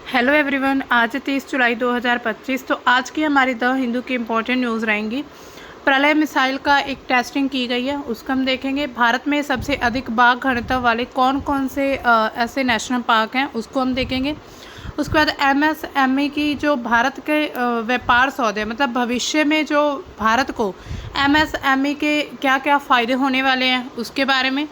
Hello everyone, आज 30 जुलाई 2025। तो आज की हमारी द हिंदू की इम्पोर्टेंट न्यूज़ रहेंगी। प्रलय मिसाइल का एक टेस्टिंग की गई है, उसका हम देखेंगे। भारत में सबसे अधिक बाघ घनत्व वाले कौन कौन से ऐसे नेशनल पार्क हैं, उसको हम देखेंगे। उसके बाद एमएसएमई की जो भारत के व्यापार सौदे, मतलब भविष्य में जो भारत को एमएसएमई के क्या क्या फ़ायदे होने वाले हैं, उसके बारे में।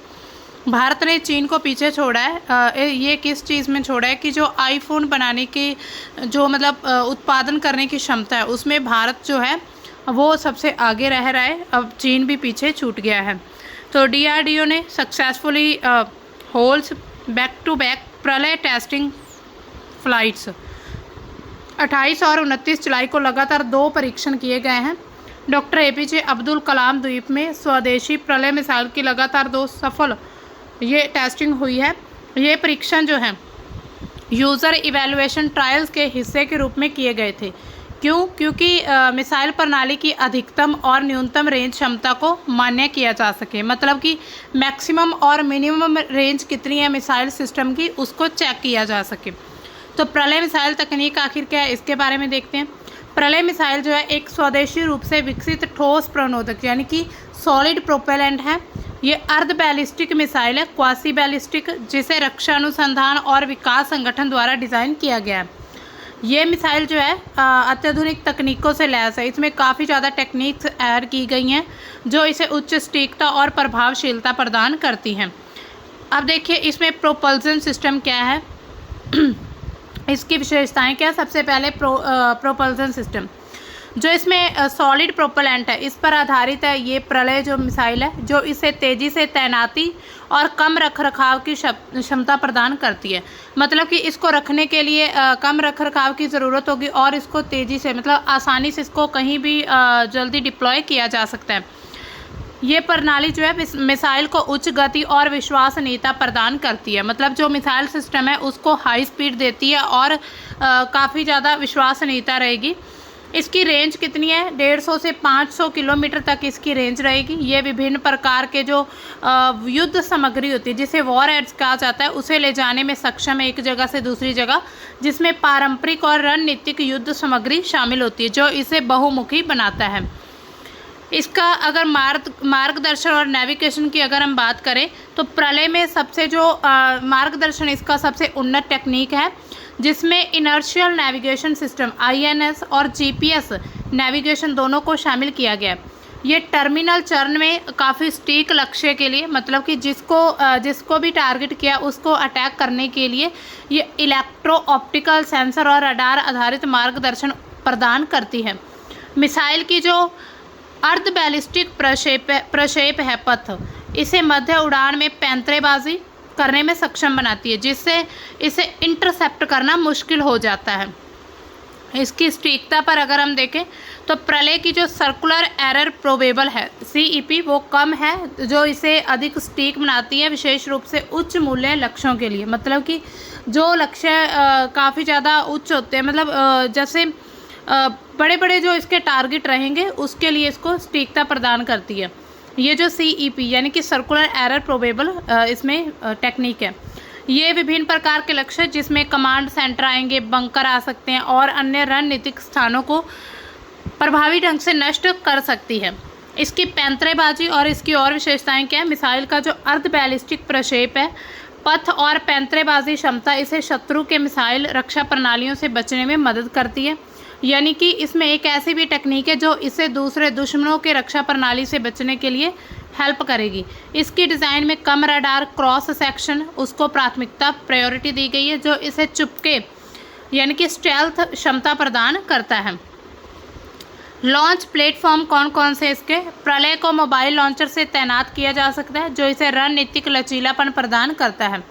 भारत ने चीन को पीछे छोड़ा है। ये किस चीज़ में छोड़ा है कि जो आईफोन बनाने की जो मतलब उत्पादन करने की क्षमता है, उसमें भारत जो है वो सबसे आगे रह रहा है। अब चीन भी पीछे छूट गया है। तो डीआरडीओ ने successfully holds back to back Pralay testing flights 28 और 29 जुलाई को लगातार 2 परीक्षण किए गए हैं। डॉक्टर एपीजे अब्दुल कलाम द्वीप में स्वदेशी प्रलय मिसाइल की लगातार 2 सफल ये टेस्टिंग हुई है। ये परीक्षण जो है यूज़र इवैल्यूएशन ट्रायल्स के हिस्से के रूप में किए गए थे। क्यों? क्योंकि मिसाइल प्रणाली की अधिकतम और न्यूनतम रेंज क्षमता को मान्य किया जा सके, मतलब कि मैक्सिमम और मिनिमम रेंज कितनी है मिसाइल सिस्टम की, उसको चेक किया जा सके। तो प्रलय मिसाइल तकनीक आखिर क्या है, इसके बारे में देखते हैं। प्रलय मिसाइल जो है एक स्वदेशी रूप से विकसित ठोस प्रणोदक यानी कि सॉलिड प्रोपेलेंट है। ये अर्ध बैलिस्टिक मिसाइल है, क्वासी बैलिस्टिक, जिसे रक्षा अनुसंधान और विकास संगठन द्वारा डिज़ाइन किया गया है। ये मिसाइल जो है अत्याधुनिक तकनीकों से लैस है। इसमें काफ़ी ज़्यादा टेक्निक्स ऐड की गई हैं जो इसे उच्च सटीकता और प्रभावशीलता प्रदान करती हैं। अब देखिए इसमें प्रोपल्सन सिस्टम क्या है, इसकी विशेषताएं क्या। सबसे पहले प्रोपल्सन सिस्टम जो इसमें सॉलिड प्रोपेलेंट है, इस पर आधारित है। ये प्रलय जो मिसाइल है जो इसे तेज़ी से तैनाती और कम रखरखाव की क्षमता प्रदान करती है। मतलब कि इसको रखने के लिए कम रखरखाव की ज़रूरत होगी और इसको तेज़ी से, मतलब आसानी से इसको कहीं भी जल्दी डिप्लॉय किया जा सकता है। ये प्रणाली जो है मिसाइल को उच्च गति और विश्वसनीयता प्रदान करती है। मतलब जो मिसाइल सिस्टम है उसको हाई स्पीड देती है और काफ़ी ज़्यादा विश्वसनीयता रहेगी। इसकी रेंज कितनी है? 150 से 500 किलोमीटर तक इसकी रेंज रहेगी। ये विभिन्न प्रकार के जो युद्ध सामग्री होती है, जिसे वॉर हेड्स कहा जाता है, उसे ले जाने में सक्षम है एक जगह से दूसरी जगह, जिसमें पारंपरिक और रणनीतिक युद्ध सामग्री शामिल होती है, जो इसे बहुमुखी बनाता है। इसका अगर मार्गदर्शन और नेविगेशन की अगर हम बात करें तो प्रलय में सबसे जो मार्गदर्शन इसका सबसे उन्नत टेक्निक है, जिसमें इनर्शियल नेविगेशन सिस्टम INS और GPS नेविगेशन दोनों को शामिल किया गया है। ये टर्मिनल चरण में काफ़ी सटीक लक्ष्य के लिए, मतलब कि जिसको भी टारगेट किया उसको अटैक करने के लिए ये इलेक्ट्रो ऑप्टिकल सेंसर और रडार आधारित मार्गदर्शन प्रदान करती है। मिसाइल की जो अर्ध बैलिस्टिक प्रक्षेप है पथ, इसे मध्य उड़ान में पैंतरेबाजी करने में सक्षम बनाती है, जिससे इसे इंटरसेप्ट करना मुश्किल हो जाता है। इसकी सटीकता पर अगर हम देखें तो प्रलय की जो सर्कुलर एरर प्रोबेबल है CEP वो कम है, जो इसे अधिक सटीक बनाती है, विशेष रूप से उच्च मूल्य लक्ष्यों के लिए। मतलब कि जो लक्ष्य काफ़ी ज़्यादा उच्च होते हैं, मतलब जैसे बड़े बड़े जो इसके टारगेट रहेंगे उसके लिए इसको सटीकता प्रदान करती है। ये जो CEP यानी कि सर्कुलर एरर प्रोबेबल इसमें टेक्निक है। ये विभिन्न प्रकार के लक्ष्य जिसमें कमांड सेंटर आएंगे, बंकर आ सकते हैं और अन्य रणनीतिक स्थानों को प्रभावी ढंग से नष्ट कर सकती है। इसकी पैंतरेबाजी और इसकी और विशेषताएं क्या है। मिसाइल का जो अर्ध बैलिस्टिक प्रक्षेप है पथ और पैंतरेबाजी क्षमता इसे शत्रु के मिसाइल रक्षा प्रणालियों से बचने में मदद करती है। यानी कि इसमें एक ऐसी भी टेक्निक है जो इसे दूसरे दुश्मनों के रक्षा प्रणाली से बचने के लिए हेल्प करेगी। इसकी डिज़ाइन में कम रडार क्रॉस सेक्शन उसको प्रायोरिटी दी गई है, जो इसे चुपके यानी कि स्टेल्थ क्षमता प्रदान करता है। लॉन्च प्लेटफॉर्म कौन कौन से इसके। प्रलय को मोबाइल लॉन्चर से तैनात किया जा सकता है, जो इसे रणनीतिक लचीलापन प्रदान करता है।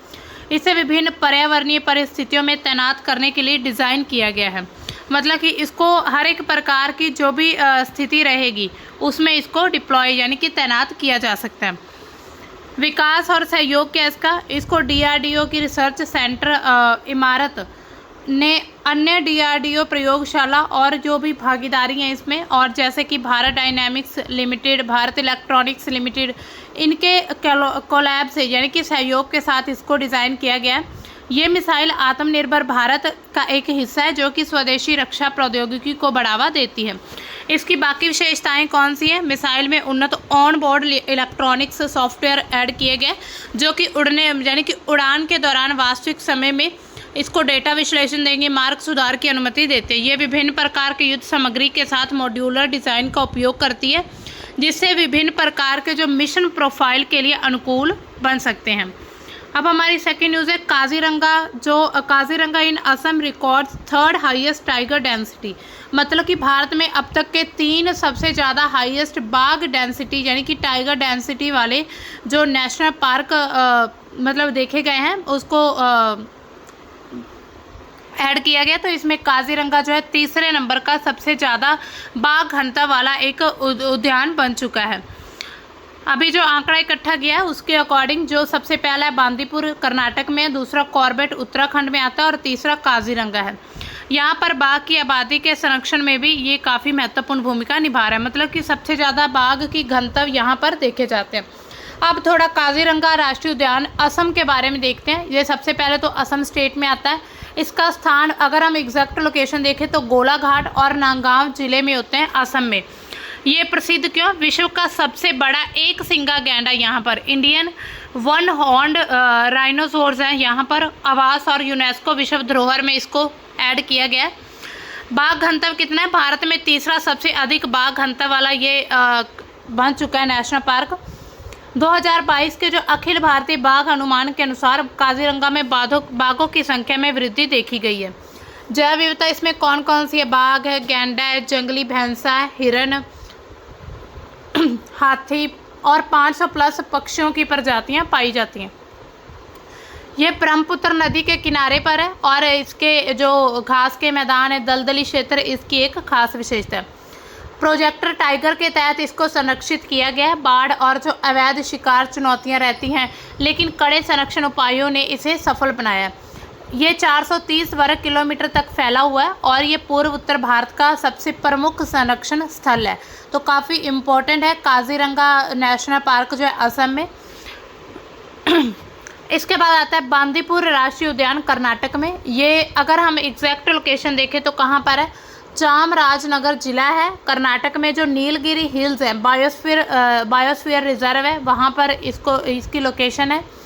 इसे विभिन्न पर्यावरणीय परिस्थितियों में तैनात करने के लिए डिज़ाइन किया गया है। मतलब कि इसको हर एक प्रकार की जो भी स्थिति रहेगी उसमें इसको डिप्लॉय यानी कि तैनात किया जा सकता है। विकास और सहयोग क्या इसका। इसको DRDO की रिसर्च सेंटर इमारत ने अन्य DRDO प्रयोगशाला और जो भी भागीदारी हैं इसमें, और जैसे कि Bharat dynamics limited, Bharat electronics limited, इनके कोलैब से यानी कि सहयोग के साथ इसको डिज़ाइन किया गया है। ये मिसाइल आत्मनिर्भर भारत का एक हिस्सा है जो कि स्वदेशी रक्षा प्रौद्योगिकी को बढ़ावा देती है। इसकी बाकी विशेषताएं कौन सी है? मिसाइल में उन्नत on board electronics software add किए गए जो कि उड़ान के दौरान वास्तविक समय में इसको डेटा विश्लेषण देंगे, मार्ग सुधार की अनुमति देते हैं। ये विभिन्न प्रकार के युद्ध सामग्री के साथ मॉड्यूलर डिज़ाइन का उपयोग करती है जिससे विभिन्न प्रकार के जो मिशन प्रोफाइल के लिए अनुकूल बन सकते हैं। अब हमारी सेकेंड न्यूज़ है Kaziranga in Assam records 3rd highest tiger density. मतलब कि भारत में अब तक के 3 सबसे ज़्यादा हाईएस्ट बाघ डेंसिटी यानी कि टाइगर डेंसिटी वाले जो नेशनल पार्क मतलब देखे गए हैं उसको ऐड किया गया। तो इसमें काजीरंगा जो है 3रे नंबर का सबसे ज़्यादा बाघ घनत्व वाला एक उद्यान बन चुका है। अभी जो आंकड़ा इकट्ठा किया है उसके अकॉर्डिंग जो सबसे पहला है बांदीपुर कर्नाटक में, दूसरा कॉर्बेट उत्तराखंड में आता है और तीसरा काजीरंगा है। यहाँ पर बाघ की आबादी के संरक्षण में भी ये काफ़ी महत्वपूर्ण भूमिका निभा रहा है। मतलब कि सबसे ज़्यादा बाघ की घनत्व यहाँ पर देखे जाते हैं। अब थोड़ा काजीरंगा राष्ट्रीय उद्यान असम के बारे में देखते हैं। ये सबसे पहले तो असम स्टेट में आता है। इसका स्थान अगर हम एग्जैक्ट लोकेशन देखें तो गोलाघाट और नांगांव जिले में होते हैं असम में। ये प्रसिद्ध क्यों? विश्व का सबसे बड़ा एक सिंगा गैंडा यहाँ पर इंडियन 1 हॉर्न्ड राइनोसोर्स है यहाँ पर आवास और यूनेस्को विश्व धरोहर में इसको ऐड किया गया है। बाघ घनत्व कितना है? भारत में 3रा सबसे अधिक बाघ घनत्व वाला ये बन चुका है नेशनल पार्क। 2022 के जो अखिल भारतीय बाघ अनुमान के अनुसार काजीरंगा में बाघों की संख्या में वृद्धि देखी गई है। जैव विविधता इसमें कौन कौन सी है? बाघ है, गैंडा है, जंगली भैंसा है, हिरन, हाथी और 500 प्लस पक्षियों की प्रजातियां पाई जाती हैं। ये ब्रह्मपुत्र नदी के किनारे पर है और इसके जो घास के मैदान है, दलदली क्षेत्र इसकी एक खास विशेषता है। प्रोजेक्टर टाइगर के तहत इसको संरक्षित किया गया है। बाढ़ और जो अवैध शिकार चुनौतियां रहती हैं लेकिन कड़े संरक्षण उपायों ने इसे सफल बनाया है। ये 430 वर्ग किलोमीटर तक फैला हुआ है और ये पूर्व उत्तर भारत का सबसे प्रमुख संरक्षण स्थल है। तो काफ़ी इम्पोर्टेंट है काजीरंगा नेशनल पार्क जो है असम में। इसके बाद आता है बांदीपुर राष्ट्रीय उद्यान कर्नाटक में। ये अगर हम एग्जैक्ट लोकेशन देखें तो कहाँ पर है? चामराजनगर जिला है कर्नाटक में। जो नीलगिरी हिल्स है बायोस्फीयर रिजर्व है वहाँ पर इसकी लोकेशन है।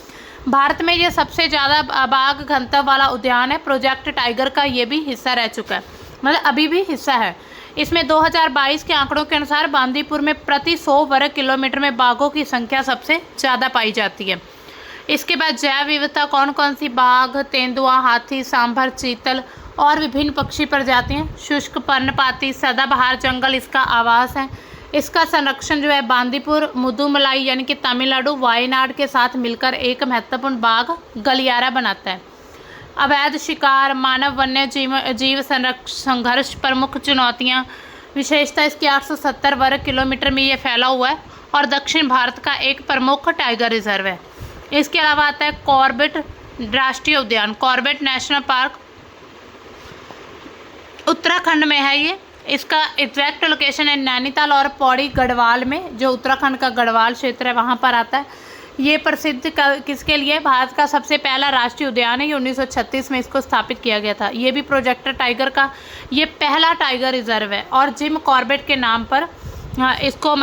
भारत में ये सबसे ज़्यादा बाघ घनत्व वाला उद्यान है। प्रोजेक्ट टाइगर का ये भी हिस्सा रह चुका है, मतलब अभी भी हिस्सा है। इसमें 2022 के आंकड़ों के अनुसार बांदीपुर में प्रति 100 वर्ग किलोमीटर में बाघों की संख्या सबसे ज़्यादा पाई जाती है। इसके बाद जैव विविधता कौन कौन सी? बाघ, तेंदुआ, हाथी, सांभर, चीतल और विभिन्न पक्षी प्रजातियाँ। शुष्क पर्णपाती सदाबहार जंगल इसका आवास है। इसका संरक्षण जो है बांदीपुर, मुदुमलाई यानी कि तमिलनाडु, वायनाड के साथ मिलकर एक महत्वपूर्ण बाघ गलियारा बनाता है। अवैध शिकार, मानव वन्य जीव संघर्ष प्रमुख चुनौतियाँ। विशेषता इसकी 870 वर्ग किलोमीटर में ये फैला हुआ है और दक्षिण भारत का एक प्रमुख टाइगर रिजर्व है। इसके अलावा आता है कॉर्बेट राष्ट्रीय उद्यान। कॉर्बेट नेशनल पार्क उत्तराखंड में है। ये इसका एग्जैक्ट लोकेशन है नैनीताल और पौड़ी गढ़वाल में, जो उत्तराखंड का गढ़वाल क्षेत्र है वहाँ पर आता है। ये प्रसिद्ध किसके लिए? भारत का सबसे पहला राष्ट्रीय उद्यान है। ये 1936 में इसको स्थापित किया गया था। ये भी प्रोजेक्टर टाइगर का ये पहला टाइगर रिजर्व है और जिम कॉर्बेट के नाम पर इसको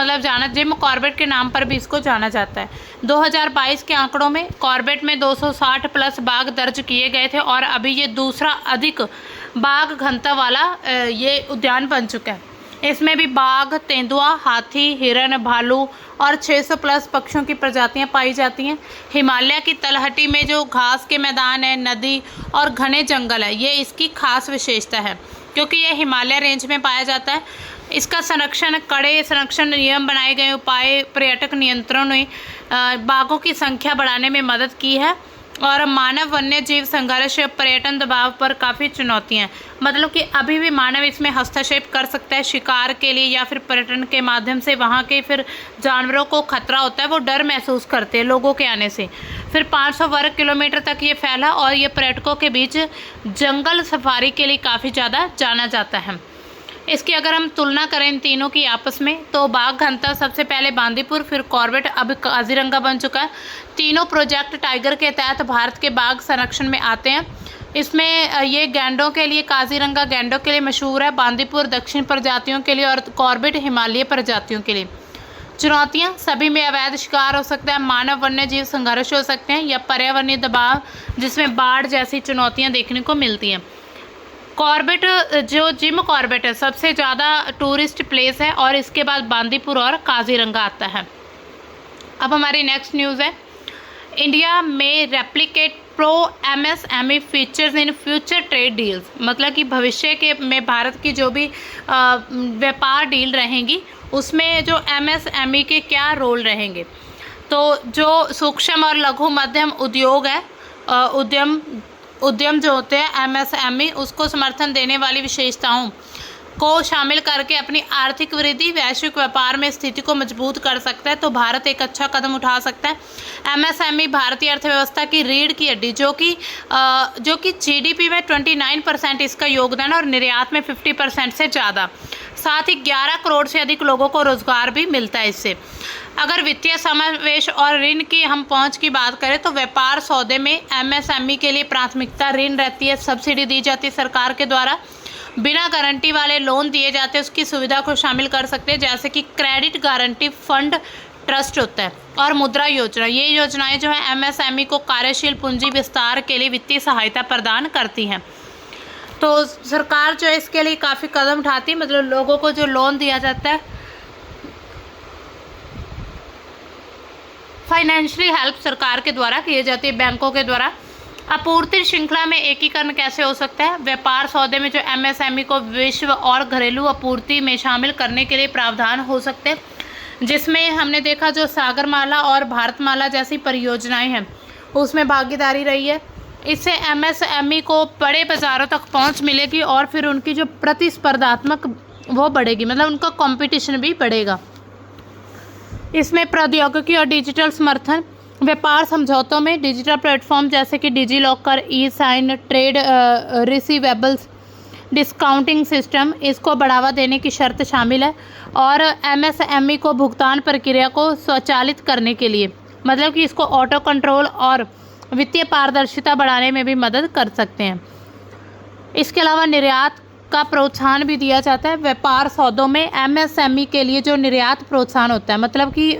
जिम कॉर्बेट के नाम पर भी इसको जाना जाता है। 2022 के आंकड़ों में कॉर्बेट में 260 प्लस बाघ दर्ज किए गए थे और अभी ये दूसरा अधिक बाघ घनत्व वाला ये उद्यान बन चुका है। इसमें भी बाघ, तेंदुआ, हाथी, हिरन, भालू और 600 प्लस पक्षियों की प्रजातियां पाई जाती हैं। हिमालय की तलहटी में जो घास के मैदान है, नदी और घने जंगल है, ये इसकी खास विशेषता है क्योंकि ये हिमालय रेंज में पाया जाता है। इसका संरक्षण, कड़े संरक्षण नियम बनाए गए उपाय पर्यटक नियंत्रण ने बाघों की संख्या बढ़ाने में मदद की है और मानव वन्य जीव संघर्ष, पर्यटन दबाव पर काफ़ी चुनौतियां हैं। मतलब कि अभी भी मानव इसमें हस्तक्षेप कर सकता है शिकार के लिए या फिर पर्यटन के माध्यम से। वहाँ के फिर जानवरों को खतरा होता है, वो डर महसूस करते हैं लोगों के आने से। फिर 500 वर्ग किलोमीटर तक ये फैला और ये पर्यटकों के बीच जंगल सफारी के लिए काफ़ी ज़्यादा जाना जाता है। इसकी अगर हम तुलना करें इन तीनों की आपस में, तो बाघ घनता सबसे पहले बांदीपुर, फिर कॉर्बेट, अब काजीरंगा बन चुका है। तीनों प्रोजेक्ट टाइगर के तहत भारत के बाघ संरक्षण में आते हैं। इसमें ये गैंडों के लिए, काजीरंगा गैंडों के लिए मशहूर है, बांदीपुर दक्षिण प्रजातियों के लिए और कॉर्बेट हिमालयी प्रजातियों के लिए। चुनौतियां, सभी में अवैध शिकार हो सकता है, मानव वन्य जीव संघर्ष हो सकते हैं या पर्यावरणीय दबाव जिसमें बाढ़ जैसी चुनौतियां देखने को मिलती हैं। कॉर्बेट, जो जिम कॉर्बेट है, सबसे ज़्यादा टूरिस्ट प्लेस है और इसके बाद बांदीपुर और काजीरंगा आता है। अब हमारी नेक्स्ट न्यूज़ है, इंडिया में replicate pro MSME features in future trade deals. मतलब कि भविष्य के में भारत की जो भी व्यापार डील रहेंगी उसमें जो एमएसएमई के क्या रोल रहेंगे। तो जो सूक्ष्म और लघु मध्यम उद्योग है, उद्यम जो होते हैं एमएसएमई, उसको समर्थन देने वाली विशेषताओं को शामिल करके अपनी आर्थिक वृद्धि, वैश्विक व्यापार में स्थिति को मजबूत कर सकता है। तो भारत एक अच्छा कदम उठा सकता है। एमएसएमई भारतीय अर्थव्यवस्था की रीढ़ की हड्डी, जो कि जीडीपी में 29% इसका योगदान और निर्यात में 50% से ज़्यादा, साथ ही 11 करोड़ से अधिक लोगों को रोजगार भी मिलता है इससे। अगर वित्तीय समावेश और ऋण की हम पहुंच की बात करें तो व्यापार सौदे में एमएसएमई के लिए प्राथमिकता ऋण रहती है, सब्सिडी दी जाती है सरकार के द्वारा, बिना गारंटी वाले लोन दिए जाते हैं, उसकी सुविधा को शामिल कर सकते हैं, जैसे कि क्रेडिट गारंटी फंड ट्रस्ट होता है और मुद्रा योजना। ये योजनाएं जो है एमएसएमई को कार्यशील पूंजी विस्तार के लिए वित्तीय सहायता प्रदान करती हैं। तो सरकार जो है इसके लिए काफ़ी कदम उठाती है, मतलब लोगों को जो लोन दिया जाता है, फाइनेंशियली हेल्प सरकार के द्वारा की जाती है, बैंकों के द्वारा। आपूर्ति श्रृंखला में एकीकरण कैसे हो सकता है? व्यापार सौदे में जो एमएसएमई को विश्व और घरेलू आपूर्ति में शामिल करने के लिए प्रावधान हो सकते हैं, जिसमें हमने देखा जो सागरमाला और भारतमाला जैसी परियोजनाएं हैं उसमें भागीदारी रही है। इससे एमएसएमई को बड़े बाज़ारों तक पहुंच मिलेगी और फिर उनकी जो प्रतिस्पर्धात्मक वो बढ़ेगी, मतलब उनका कंपटीशन भी बढ़ेगा। इसमें प्रौद्योगिकी और डिजिटल समर्थन, व्यापार समझौतों में डिजिटल प्लेटफॉर्म जैसे कि DigiLocker, e sign, trade receivables discounting system, इसको बढ़ावा देने की शर्त शामिल है। और एमएसएमई को भुगतान प्रक्रिया को स्वचालित करने के लिए, मतलब कि इसको ऑटो कंट्रोल और वित्तीय पारदर्शिता बढ़ाने में भी मदद कर सकते हैं। इसके अलावा निर्यात का प्रोत्साहन भी दिया जाता है। व्यापार सौदों में एमएसएमई के लिए जो निर्यात प्रोत्साहन होता है, मतलब कि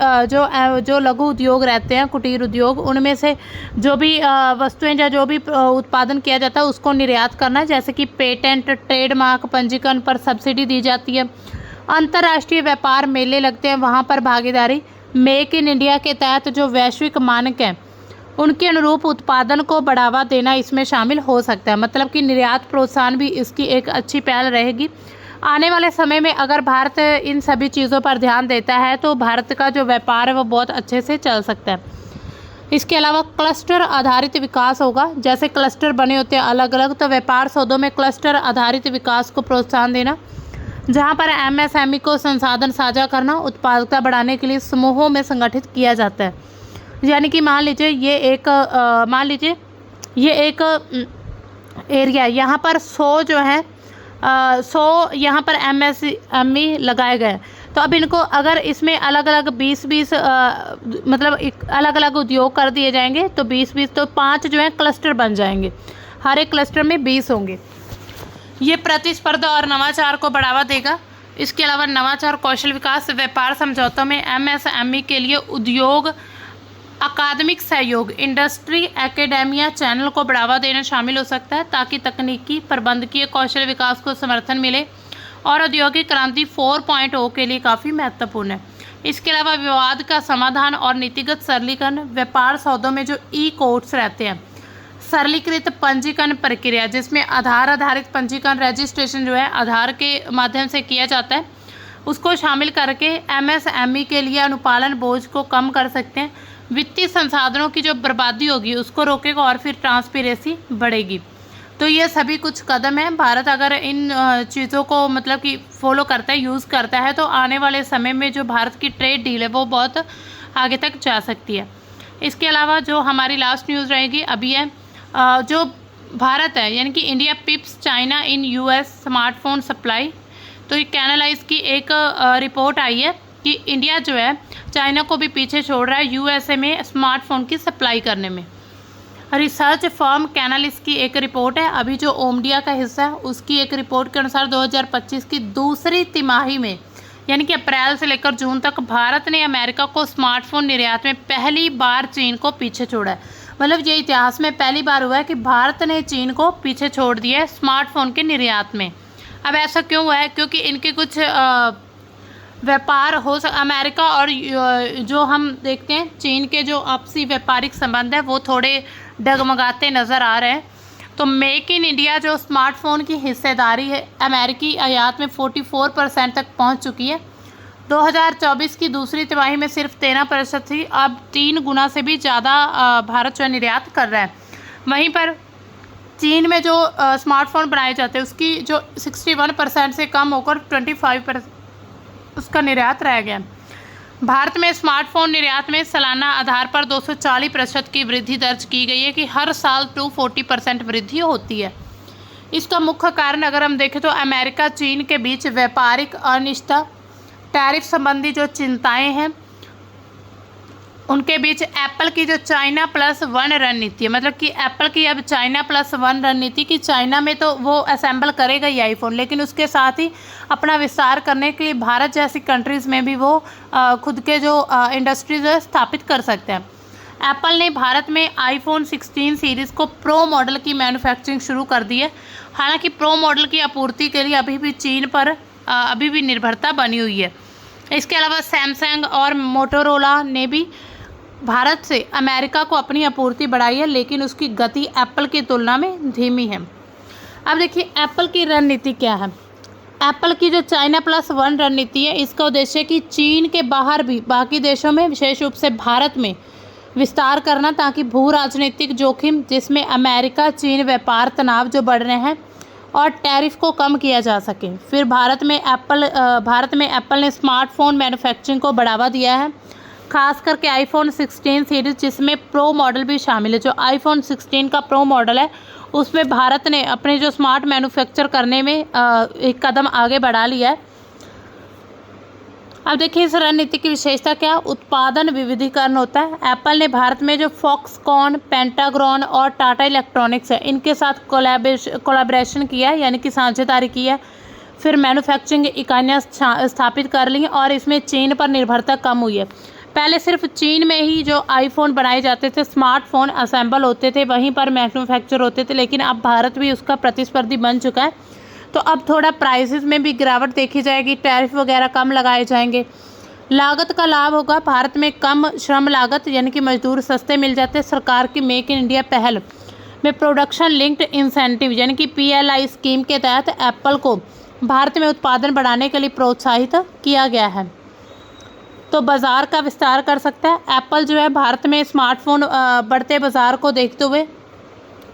जो लघु उद्योग रहते हैं, कुटीर उद्योग, उनमें से जो भी वस्तुएं या जो भी उत्पादन किया जाता है उसको निर्यात करना, जैसे कि पेटेंट, ट्रेडमार्क पंजीकरण पर सब्सिडी दी जाती है। अंतर्राष्ट्रीय व्यापार मेले लगते हैं, वहाँ पर भागीदारी। मेक इन इंडिया के तहत जो वैश्विक मानक हैं उनके अनुरूप उत्पादन को बढ़ावा देना इसमें शामिल हो सकता है, मतलब कि निर्यात प्रोत्साहन भी इसकी एक अच्छी पहल रहेगी। आने वाले समय में अगर भारत इन सभी चीज़ों पर ध्यान देता है तो भारत का जो व्यापार है वो बहुत अच्छे से चल सकता है। इसके अलावा क्लस्टर आधारित विकास होगा, जैसे क्लस्टर बने होते हैं अलग अलग, तो व्यापार सौदों में क्लस्टर आधारित विकास को प्रोत्साहन देना, जहाँ पर एमएसएमई को संसाधन साझा करना, उत्पादकता बढ़ाने के लिए समूहों में संगठित किया जाता है। यानी कि मान लीजिए ये एक एरिया, यहाँ पर 100 जो है 100 यहाँ पर एमएसएमई लगाए गए, तो अब इनको अगर इसमें अलग अलग 20-20 मतलब अलग अलग उद्योग कर दिए जाएंगे तो 20-20, तो 5 जो है क्लस्टर बन जाएंगे, हर एक क्लस्टर में 20 होंगे। ये प्रतिस्पर्धा और नवाचार को बढ़ावा देगा। इसके अलावा नवाचार, कौशल विकास, व्यापार समझौतों में एमएसएमई के लिए उद्योग अकादमिक सहयोग, इंडस्ट्री एकेडेमिया चैनल को बढ़ावा देना शामिल हो सकता है, ताकि तकनीकी प्रबंधकीय कौशल विकास को समर्थन मिले और औद्योगिक क्रांति 4.0 के लिए काफ़ी महत्वपूर्ण है। इसके अलावा विवाद का समाधान और नीतिगत सरलीकरण, व्यापार सौदों में जो ई कोर्ट्स रहते हैं, सरलीकृत पंजीकरण प्रक्रिया जिसमें आधार आधारित पंजीकरण, रजिस्ट्रेशन जो है आधार के माध्यम से किया जाता है, उसको शामिल करके एमएसएमई के लिए अनुपालन बोझ को कम कर सकते हैं। वित्तीय संसाधनों की जो बर्बादी होगी उसको रोकेगा और फिर ट्रांसपेरेंसी बढ़ेगी। तो ये सभी कुछ कदम हैं। भारत अगर इन चीज़ों को मतलब कि फॉलो करता है, यूज़ करता है, तो आने वाले समय में जो भारत की ट्रेड डील है वो बहुत आगे तक जा सकती है। इसके अलावा जो हमारी लास्ट न्यूज़ रहेगी अभी है जो भारत है, यानी कि India पिप्स China in US smartphone supply. तो ये कैनालाइज की एक रिपोर्ट आई है कि इंडिया जो है चाइना को भी पीछे छोड़ रहा है यूएसए में स्मार्टफोन की सप्लाई करने में। रिसर्च फर्म कैनालिस्ट की एक रिपोर्ट है, अभी जो ओमडिया का हिस्सा है उसकी एक रिपोर्ट के अनुसार 2025 की दूसरी तिमाही में यानी कि अप्रैल से लेकर जून तक भारत ने अमेरिका को स्मार्टफोन निर्यात में पहली बार चीन को पीछे छोड़ा है। मतलब ये इतिहास में पहली बार हुआ है कि भारत ने चीन को पीछे छोड़ दिया है स्मार्टफोन के निर्यात में। अब ऐसा क्यों हुआ है? क्योंकि इनके कुछ व्यापार अमेरिका और जो हम देखते हैं चीन के जो आपसी व्यापारिक संबंध है वो थोड़े डगमगाते नज़र आ रहे हैं। तो मेक इन इंडिया जो स्मार्टफोन की हिस्सेदारी है अमेरिकी आयात में 44% तक पहुंच चुकी है। 2024 की दूसरी तिमाही में सिर्फ 13% थी, अब 3 गुना से भी ज़्यादा भारत जो निर्यात कर रहा है। वहीं पर चीन में जो स्मार्टफोन बनाए जाते हैं उसकी जो 61% से कम होकर 25% उसका निर्यात रह गया। भारत में स्मार्टफोन निर्यात में सालाना आधार पर 240% की वृद्धि दर्ज की गई है कि हर साल 240% वृद्धि होती है। इसका मुख्य कारण अगर हम देखें तो अमेरिका चीन के बीच व्यापारिक अनिश्चितता, टैरिफ संबंधी जो चिंताएं हैं, उनके बीच एप्पल की जो चाइना +1 रणनीति है, मतलब कि एप्पल की अब चाइना +1 रणनीति कि चाइना में तो वो असेंबल करेगा ही आईफोन, लेकिन उसके साथ ही अपना विस्तार करने के लिए भारत जैसी कंट्रीज़ में भी वो खुद के जो इंडस्ट्रीज है स्थापित कर सकते हैं। एप्पल ने भारत में आईफोन 16 सीरीज़ को प्रो मॉडल की मैन्युफैक्चरिंग शुरू कर दी है। हालांकि प्रो मॉडल की आपूर्ति के लिए अभी भी चीन पर अभी भी निर्भरता बनी हुई है। इसके अलावा सैमसंग और मोटोरोला ने भी भारत से अमेरिका को अपनी आपूर्ति बढ़ाई है, लेकिन उसकी गति एप्पल की तुलना में धीमी है। अब देखिए एप्पल की रणनीति क्या है। एप्पल की जो चाइना +1 रणनीति है इसका उद्देश्य है कि चीन के बाहर भी बाकी देशों में विशेष रूप से भारत में विस्तार करना, ताकि भू राजनीतिक जोखिम जिसमें अमेरिका चीन व्यापार तनाव जो बढ़ रहे हैं और टैरिफ को कम किया जा सके। फिर भारत में एप्पल ने स्मार्टफोन मैन्युफैक्चरिंग को बढ़ावा दिया है, खास करके आईफोन 16 सीरीज जिसमें प्रो मॉडल भी शामिल है। जो आईफोन 16 का प्रो मॉडल है उसमें भारत ने अपने जो स्मार्ट मैन्युफैक्चर करने में एक कदम आगे बढ़ा लिया है। अब देखिए इस रणनीति की विशेषता क्या, उत्पादन विविधीकरण होता है। एप्पल ने भारत में जो फॉक्सकॉन, पेंटाग्रॉन और टाटा इलेक्ट्रॉनिक्स है इनके साथ कोलैबोरेशन किया है, यानी कि साझेदारी की है। फिर मैन्युफैक्चरिंग इकाइयाँ स्थापित कर ली और इसमें चीन पर निर्भरता कम हुई है। पहले सिर्फ चीन में ही जो आईफोन बनाए जाते थे, स्मार्टफोन असेंबल होते थे, वहीं पर मैन्युफैक्चर होते थे, लेकिन अब भारत भी उसका प्रतिस्पर्धी बन चुका है। तो अब थोड़ा प्राइसेस में भी गिरावट देखी जाएगी, टैरिफ वगैरह कम लगाए जाएंगे। लागत का लाभ होगा, भारत में कम श्रम लागत यानी कि मजदूर सस्ते मिल जाते हैं। सरकार की मेक इन इंडिया पहल में प्रोडक्शन लिंक्ड इंसेंटिव यानी कि PLI स्कीम के तहत एप्पल को भारत में उत्पादन बढ़ाने के लिए प्रोत्साहित किया गया है, तो बाज़ार का विस्तार कर सकता है। एप्पल जो है भारत में स्मार्टफोन बढ़ते बाज़ार को देखते हुए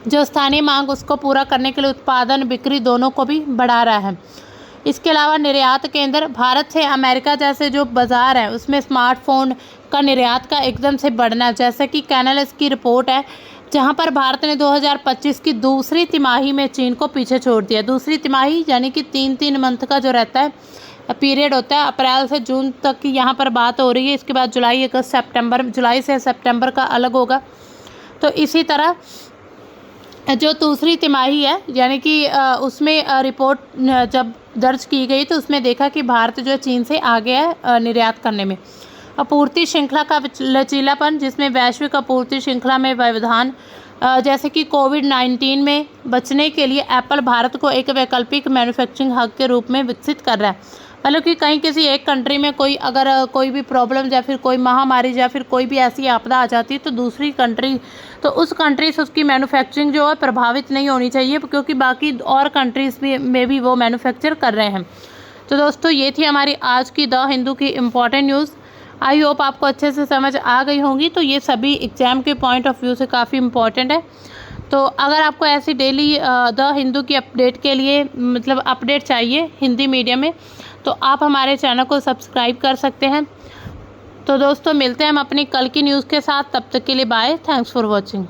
जो स्थानीय मांग उसको पूरा करने के लिए उत्पादन बिक्री दोनों को भी बढ़ा रहा है। इसके अलावा निर्यात केंद्र, भारत से अमेरिका जैसे जो बाज़ार है उसमें स्मार्टफोन का निर्यात का एकदम से बढ़ना, जैसे कि कैनालिस्ट की रिपोर्ट है जहां पर भारत ने 2025 की दूसरी तिमाही में चीन को पीछे छोड़ दिया। दूसरी तिमाही यानी कि 3 मंथ का जो रहता है पीरियड होता है, अप्रैल से जून तक की यहाँ पर बात हो रही है। इसके बाद जुलाई, अगस्त, सितंबर, जुलाई से सितंबर का अलग होगा। तो इसी तरह जो दूसरी तिमाही है यानी कि उसमें रिपोर्ट जब दर्ज की गई तो उसमें देखा कि भारत जो चीन से आगे है निर्यात करने में। आपूर्ति श्रृंखला का लचीलापन, जिसमें वैश्विक आपूर्ति श्रृंखला में व्यवधान जैसे कि कोविड-19 में बचने के लिए एप्पल भारत को एक वैकल्पिक मैन्युफैक्चरिंग हब के रूप में विकसित कर रहा है। मतलब कि कहीं किसी एक कंट्री में अगर कोई भी प्रॉब्लम या फिर कोई महामारी या फिर कोई भी ऐसी आपदा आ जाती है तो दूसरी कंट्री, तो उस कंट्री से उसकी मैन्युफैक्चरिंग जो है प्रभावित नहीं होनी चाहिए, क्योंकि बाकी और कंट्रीज़ में भी वो मैन्युफैक्चर कर रहे हैं। तो दोस्तों ये थी हमारी आज की द हिंदू की इम्पॉर्टेंट न्यूज़। आई होप आपको अच्छे से समझ आ गई होंगी। तो ये सभी एग्ज़ाम के पॉइंट ऑफ व्यू से काफ़ी इम्पॉर्टेंट है। तो अगर आपको ऐसी डेली द हिंदू की अपडेट के लिए मतलब अपडेट चाहिए हिंदी मीडियम में, तो आप हमारे चैनल को सब्सक्राइब कर सकते हैं। तो दोस्तों मिलते हैं हम अपनी कल की न्यूज़ के साथ, तब तक के लिए बाय, थैंक्स फॉर वॉचिंग।